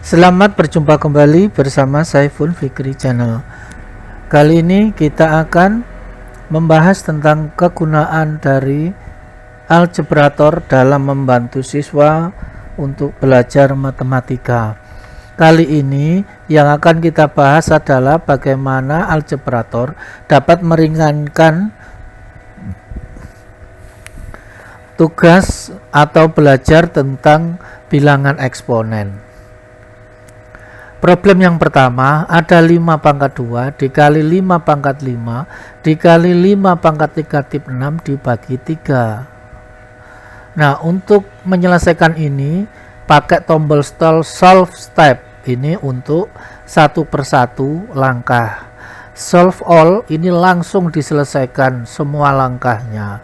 Selamat berjumpa kembali bersama Saiful Fikri Channel. Kali ini kita akan membahas tentang kegunaan dari algebrator dalam membantu siswa untuk belajar matematika. Kali ini yang akan kita bahas adalah bagaimana algebrator dapat meringankan tugas atau belajar tentang bilangan eksponen. Problem yang pertama, ada 5 pangkat 2 dikali 5 pangkat 5 dikali 5 pangkat negatif 6 dibagi 3. Nah, untuk menyelesaikan ini pakai tombol solve step ini untuk satu persatu langkah. Solve all ini langsung diselesaikan semua langkahnya.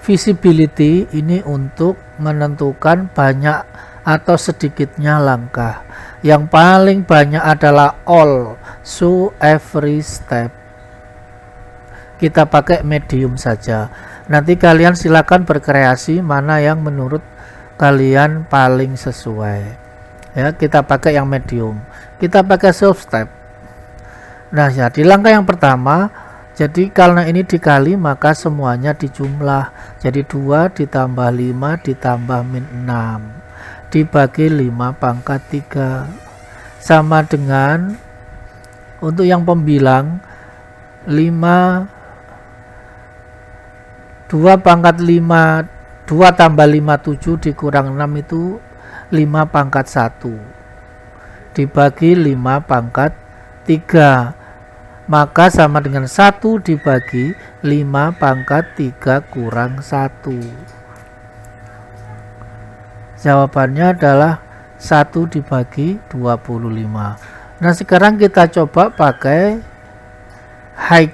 Visibility ini untuk menentukan banyak atau sedikitnya langkah. Yang paling banyak adalah all, so every step. Kita pakai medium saja. Nanti kalian silakan berkreasi mana yang menurut kalian paling sesuai. Ya, kita pakai yang medium. Kita pakai solve step. Nah, ya, di langkah yang pertama, jadi karena ini dikali maka semuanya dijumlah. Jadi 2 ditambah 5 ditambah min 6 dibagi 5 pangkat 3 sama dengan untuk yang pembilang 5 2 pangkat 5 2 tambah 5 7 dikurang 6 itu 5 pangkat 1 dibagi 5 pangkat 3 maka sama dengan 1 dibagi 5 pangkat 3 kurang 1. Jawabannya adalah 1 dibagi 25. Nah, sekarang kita coba pakai high.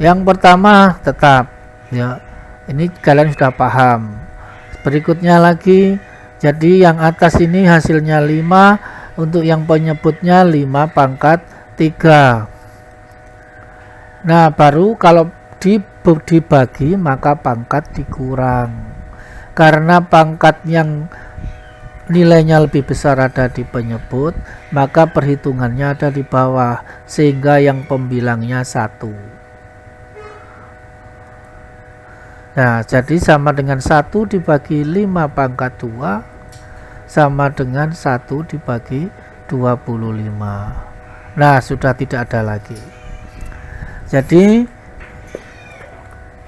Yang pertama tetap ya. Ini kalian sudah paham. Berikutnya lagi, jadi yang atas ini hasilnya 5, untuk yang penyebutnya 5 pangkat 3. Nah, baru kalau dibagi maka pangkat dikurang, karena pangkat yang nilainya lebih besar ada di penyebut maka perhitungannya ada di bawah sehingga yang pembilangnya 1. Nah, jadi sama dengan 1 dibagi 5 pangkat 2 sama dengan 1 dibagi 25. Nah, sudah tidak ada lagi. Jadi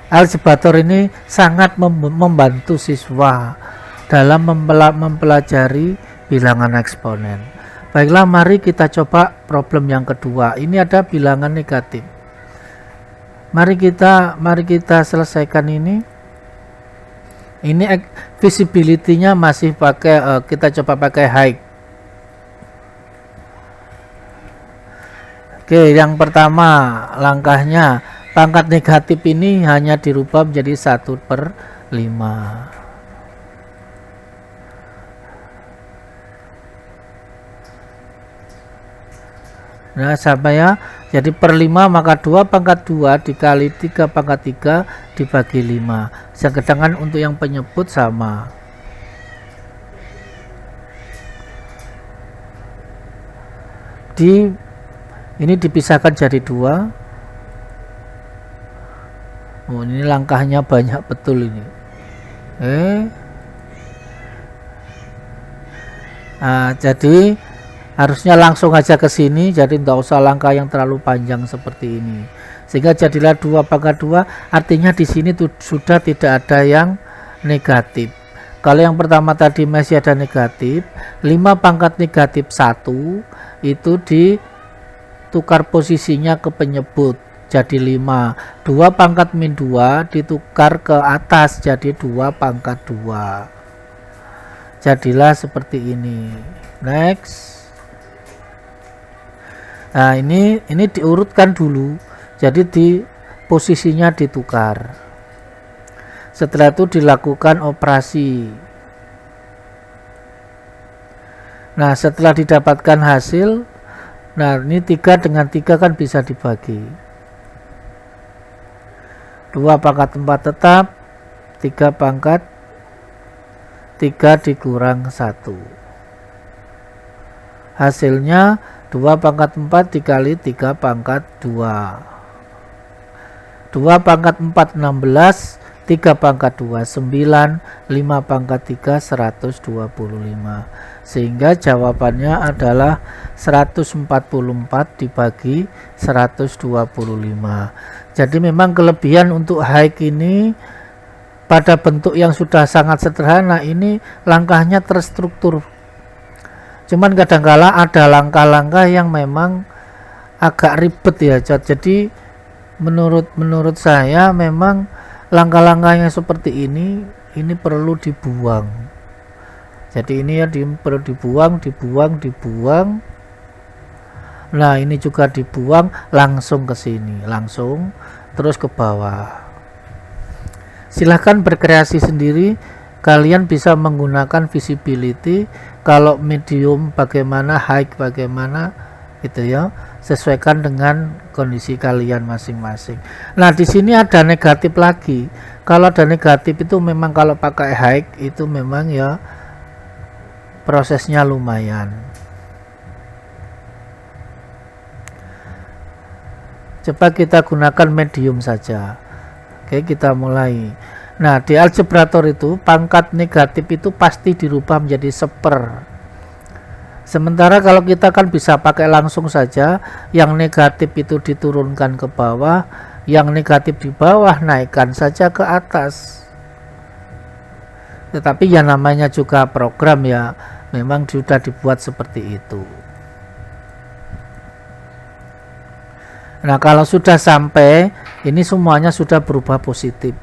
algebrator ini sangat membantu siswa dalam mempelajari bilangan eksponen. Baiklah, mari kita coba problem yang kedua. Ini ada bilangan negatif. Mari kita selesaikan ini. Ini visibility-nya masih pakai kita coba pakai high. Oke, yang pertama langkahnya pangkat negatif ini hanya dirubah menjadi 1/5. Nah, sama ya. Jadi per 5 maka 2 pangkat 2 dikali 3 pangkat 3 dibagi 5. Sedangkan untuk yang penyebut sama. Ini dipisahkan jadi 2. Oh, ini langkahnya banyak betul ini. Nah, jadi harusnya langsung aja ke sini, jadi tidak usah langkah yang terlalu panjang seperti ini. Sehingga jadilah 2 pangkat 2, artinya di sini sudah tidak ada yang negatif. Kalau yang pertama tadi masih ada negatif, 5 pangkat negatif 1 itu ditukar posisinya ke penyebut. Jadi 5. 2 pangkat min 2 ditukar ke atas jadi 2 pangkat 2. Jadilah seperti ini. Next. Nah, ini diurutkan dulu. Jadi di posisinya ditukar. Setelah itu dilakukan operasi. Nah, setelah didapatkan hasil, nah ini 3 dengan 3 kan bisa dibagi. 2 pangkat 4 tetap, 3 pangkat 3 dikurang 1. Hasilnya 2 pangkat 4 dikali 3 pangkat 2. 2 pangkat 4 16, 3 pangkat 2 9, 5 pangkat 3 125. Sehingga jawabannya adalah 144 dibagi 125. Jadi memang kelebihan untuk hike ini pada bentuk yang sudah sangat sederhana ini langkahnya terstruktur. Cuman kadangkala ada langkah-langkah yang memang agak ribet ya. Jadi menurut saya memang langkah-langkahnya seperti ini perlu dibuang. Jadi ini ya perlu dibuang. Nah ini juga dibuang, langsung ke sini, langsung terus ke bawah. Silahkan berkreasi sendiri. Kalian bisa menggunakan visibility. Kalau medium bagaimana, high bagaimana, gitu ya. Sesuaikan dengan kondisi kalian masing-masing. Nah di sini ada negatif lagi. Kalau ada negatif itu memang kalau pakai high itu memang ya prosesnya lumayan. Coba kita gunakan medium saja. Oke, kita mulai. Nah di algebrator itu pangkat negatif itu pasti dirubah menjadi 1/. Sementara kalau kita kan bisa pakai langsung saja, yang negatif itu diturunkan ke bawah, yang negatif di bawah naikkan saja ke atas. Tetapi yang namanya juga program ya, memang sudah dibuat seperti itu. Nah kalau sudah sampai, ini semuanya sudah berubah positif.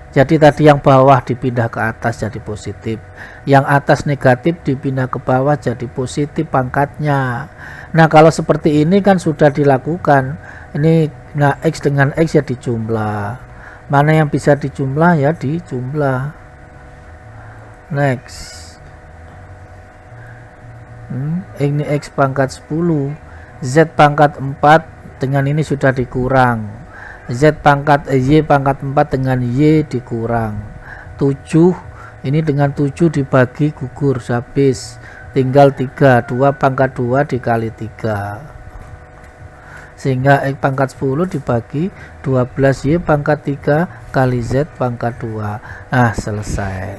Jadi tadi yang bawah dipindah ke atas jadi positif, yang atas negatif dipindah ke bawah jadi positif pangkatnya. Nah kalau seperti ini kan sudah dilakukan. Ini nah X dengan X ya dijumlah. Mana yang bisa dijumlah ya dijumlah. Next. Ini X pangkat 10, Z pangkat 4 dengan ini sudah dikurang. Z pangkat Y pangkat 4 dengan Y dikurang 7, ini dengan 7 dibagi gugur habis, tinggal 3, 2 pangkat 2 dikali 3, sehingga X pangkat 10 dibagi 12 Y pangkat 3 kali Z pangkat 2. Nah selesai.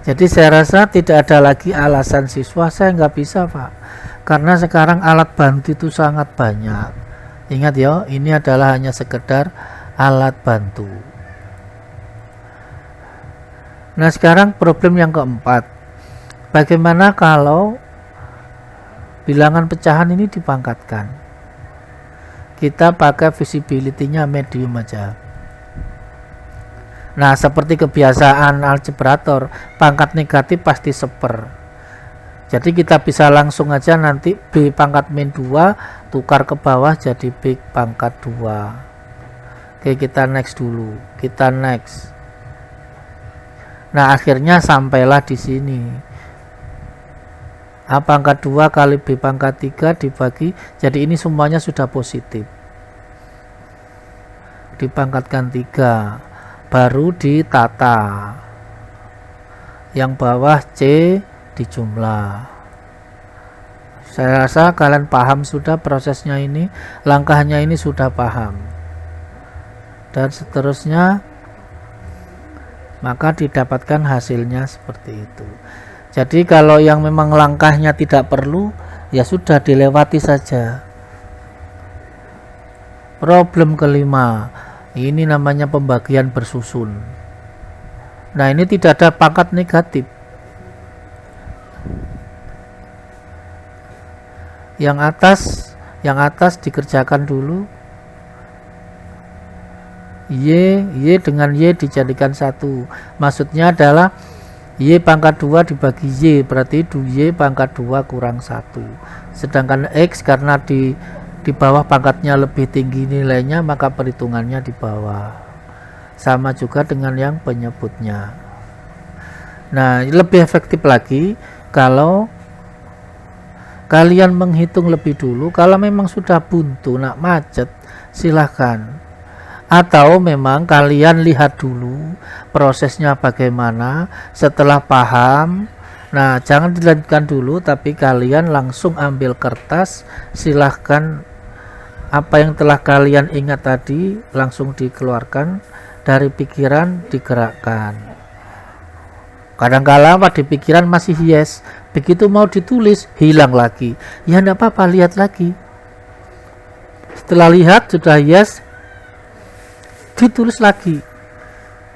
Jadi saya rasa tidak ada lagi alasan siswa saya nggak bisa Pak, karena sekarang alat bantu itu sangat banyak. Ingat ya, ini adalah hanya sekedar alat bantu. Nah sekarang problem yang keempat, bagaimana kalau bilangan pecahan ini dipangkatkan? Kita pakai visibility-nya medium aja. Nah seperti kebiasaan algebrator, pangkat negatif pasti 1/. Jadi kita bisa langsung aja nanti B pangkat min 2 tukar ke bawah jadi B pangkat 2. Oke kita next dulu, kita next. Nah akhirnya sampailah di sini. A pangkat 2 kali B pangkat 3 dibagi, jadi ini semuanya sudah positif. Dipangkatkan 3, baru ditata. Yang bawah C dijumlah. Saya rasa kalian paham sudah prosesnya ini, langkahnya ini sudah paham. Dan seterusnya maka didapatkan hasilnya seperti itu. Jadi kalau yang memang langkahnya tidak perlu, ya sudah dilewati saja. Problem kelima, ini namanya pembagian bersusun. Nah ini tidak ada pangkat negatif. Yang atas dikerjakan dulu. Y dengan Y dijadikan 1. Maksudnya adalah Y pangkat 2 dibagi Y, berarti Y pangkat 2 kurang 1. Sedangkan X karena di bawah pangkatnya lebih tinggi nilainya, maka perhitungannya di bawah. Sama juga dengan yang penyebutnya. Nah lebih efektif lagi kalau kalian menghitung lebih dulu. Kalau memang sudah buntu, nak macet, silahkan Atau memang kalian lihat dulu prosesnya bagaimana, setelah paham, nah jangan dilanjutkan dulu, tapi kalian langsung ambil kertas, silahkan apa yang telah kalian ingat tadi langsung dikeluarkan dari pikiran, digerakkan. Kadang-kala pada pikiran masih yes, begitu mau ditulis hilang lagi, ya enggak apa-apa, lihat lagi. Setelah lihat sudah yes, ditulis lagi.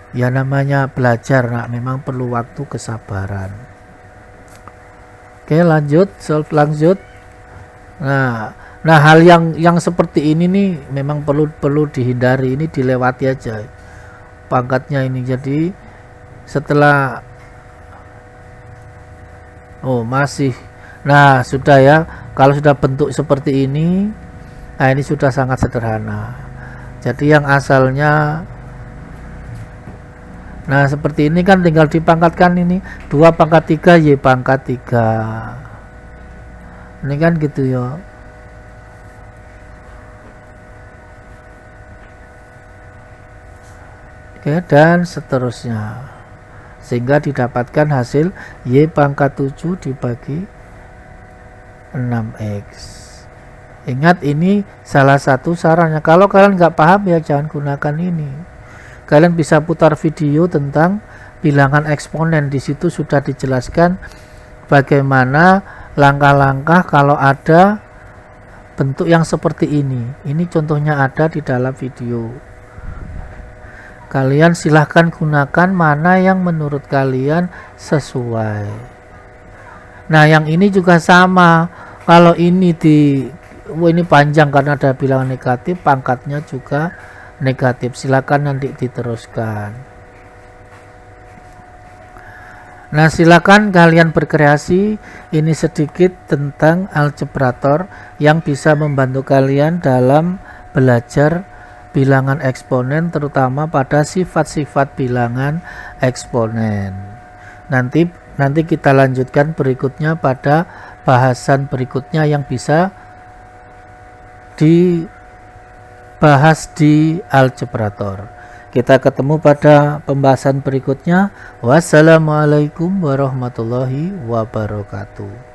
Ya namanya belajar, nak, memang perlu waktu, kesabaran. Oke, lanjut. Nah hal yang seperti ini nih memang perlu dihindari, ini dilewati aja pangkatnya ini. Jadi setelah masih, nah sudah ya, kalau sudah bentuk seperti ini, nah ini sudah sangat sederhana. Jadi yang asalnya, nah seperti ini kan tinggal dipangkatkan, ini 2 pangkat 3 Y pangkat 3, ini kan gitu ya. Oke, dan seterusnya, sehingga didapatkan hasil Y pangkat 7 dibagi 6X. Ingat, ini salah satu sarannya. Kalau kalian nggak paham ya jangan gunakan ini. Kalian bisa putar video tentang bilangan eksponen. Di situ sudah dijelaskan bagaimana langkah-langkah kalau ada bentuk yang seperti ini. Ini contohnya ada di dalam video. Kalian silahkan gunakan mana yang menurut kalian sesuai. Nah yang ini juga sama. Kalau ini ini panjang karena ada bilangan negatif, pangkatnya juga negatif, silakan nanti diteruskan. Nah silakan kalian berkreasi. Ini sedikit tentang algebrator yang bisa membantu kalian dalam belajar bilangan eksponen, terutama pada sifat-sifat bilangan eksponen. Nanti kita lanjutkan berikutnya pada bahasan berikutnya yang bisa dibahas di algebrator. Kita ketemu pada pembahasan berikutnya. Wassalamualaikum warahmatullahi wabarakatuh.